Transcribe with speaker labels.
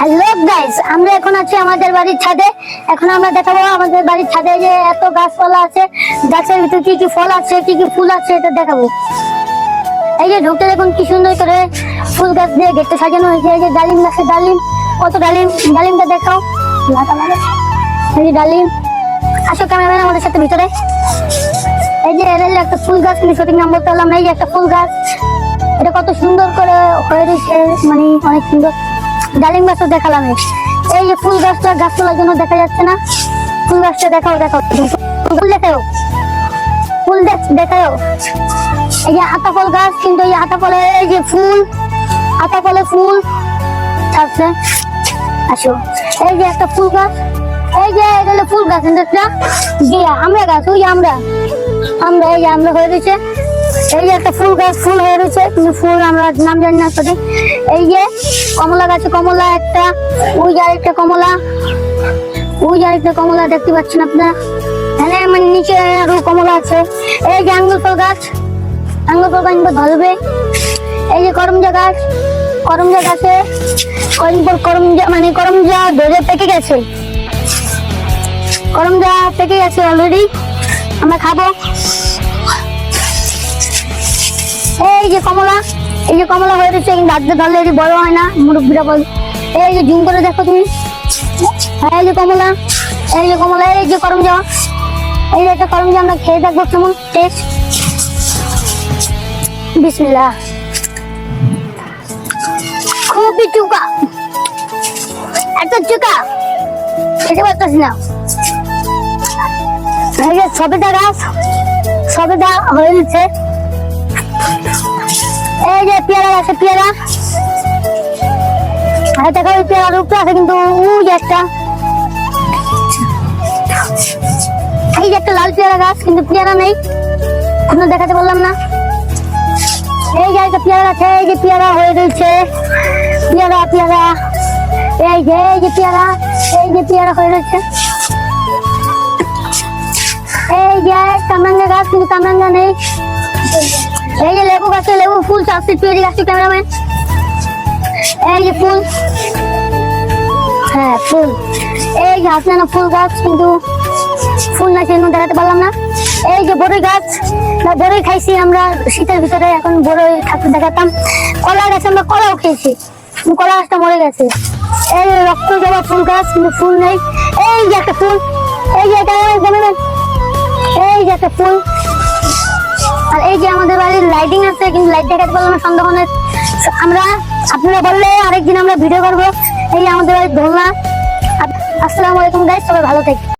Speaker 1: Hello guys, আমরা এখন আছি আমাদের বাড়ির ছাদে। এখন আমরা দেখাবো আমাদের বাড়ির ছাদে যে এত গাছপালা আছে, গাছের ভিতরে কি কি ফল আছে, কি কি ফুল আছে, এটা দেখাবো। এই যে ঢুকতে দেখুন কি সুন্দর করে ফুল গাছ দিয়ে গেটটা সাজানো হয়েছে। এই যে ডালিম গাছে ডালিম, কত ডালিম, ডালিমটা দেখাও। এই যে ডালিম, আসো ক্যামেরাম্যান আমাদের সাথে ভিতরে। এই যে এর একটা ফুল গাছ, কিন্তু সঠিক নাম বলতে পারলাম না। এই যে একটা ফুল গাছ, এটা কত সুন্দর করে হয়ে রয়েছে, মানে অনেক সুন্দর। ডালিম গাছও দেখালাম। এই যে ফুল গাছটা, গাছ তোলার জন্য দেখা যাচ্ছে না। ফুল গাছটা দেখাও, দেখাও ফুল দেখাও, ফুল দেখাও। এই যে আতা ফল গাছ, কিন্তু এই আতা ফলে এই যে ফুল, আতা ফলে ফুল থাকছে। আসো, এই যে একটা ফুল গাছ, এই যে এটা হলো ফুল গাছ, একটা আমরা গাছ, ওই আমরা এই যে আমরা হয়ে রয়েছে। এই যে একটা ফুল গাছ, ফুল হয়ে রয়েছে, কিন্তু ফুল আমরা নাম জানি না সঠিক। এই যে কমলা গাছে কমলা একটা, ওই যে আরেকটা কমলা, ওই যে আরেকটা কমলা দেখতে পাচ্ছেন আপনারা। হ্যাঁ, মানে নিচে আরো কমলা আছে। এই যে আঙ্গুর ফল গাছ, আঙ্গুর ফল গাছ ধরবে। এই যে করমজা গাছ, করমজা গাছে করমজা মানে করমজা ধরে পেকে গেছে, করমজা পেকে গেছে অলরেডি, আমরা খাবো। এই যে কমলা, এই যে কমলা হয়ে রয়েছে, কিন্তু হাতে ধরলে এটি বড় হয় না, মুরব্বীরা বল। এই যে জুম করে দেখো তুমি, এই যে কমলা, এই যে কমলা, এই যে করমজা, এই যে একটা করমজা আমরা খেয়ে দেখবো কেমন টেস্ট। বিসমিল্লাহ। খুবই চুকা, একটা চুকা খেতে পারতেছি না। এই যে সবেদা গাছ, সবেদা হয়ে রয়েছে। এই যে পেয়ারা আছে, পেয়ারা দেখা ওই পেয়ারার উপরে আছে, কিন্তু ওই যে একটা, এই যে একটা লাল পেয়ারা গাছ, কিন্তু পেয়ারা নেই, কোনো দেখাতে পারলাম না। এই যে একটা পেয়ারা আছে, এই যে পেয়ারা হয়ে রয়েছে, পেয়ারা পেয়ারা, এই যে পেয়ারা, এই যে পেয়ারা হয়ে রয়েছে। এই যে কামরাঙ্গা গাছ, কিন্তু কামরাঙ্গা নেই। এই যে লেবু গাছে লেবু ফুল চাষছে, পেয়ারি গাছটি ক্যামেরাম্যান। এই যে ফুল, হ্যাঁ ফুল, এই যে হাসনানা ফুল গাছ, কিন্তু ফুল না সেজন্য দেখাতে পারলাম না। এই যে বড়ই গাছ, বড়ই খাইছি আমরা শীতের ভিতরে, এখন বড়ই থাকতে দেখাতাম। কলা গাছ, আমরা কলাও খেয়েছি, কলা গাছটা মরে গেছে। এই যে রক্ত জবা ফুল গাছ, কিন্তু ফুল নেই। এই যে একটা ফুল, এই যে এটা ক্যামেরাম্যান, এই যে একটা ফুল। আর এই যে আমাদের বাড়ির লাইটিং আছে, কিন্তু লাইট দেখাতে পারলাম না সন্ধ্যাক্ষণে। আমরা, আপনারা বললে আরেকদিন আমরা ভিডিও করবো। এই যে আমাদের বাড়ির দোলনা। আসসালামু আলাইকুম গাইস, সবাই ভালো থাকবেন।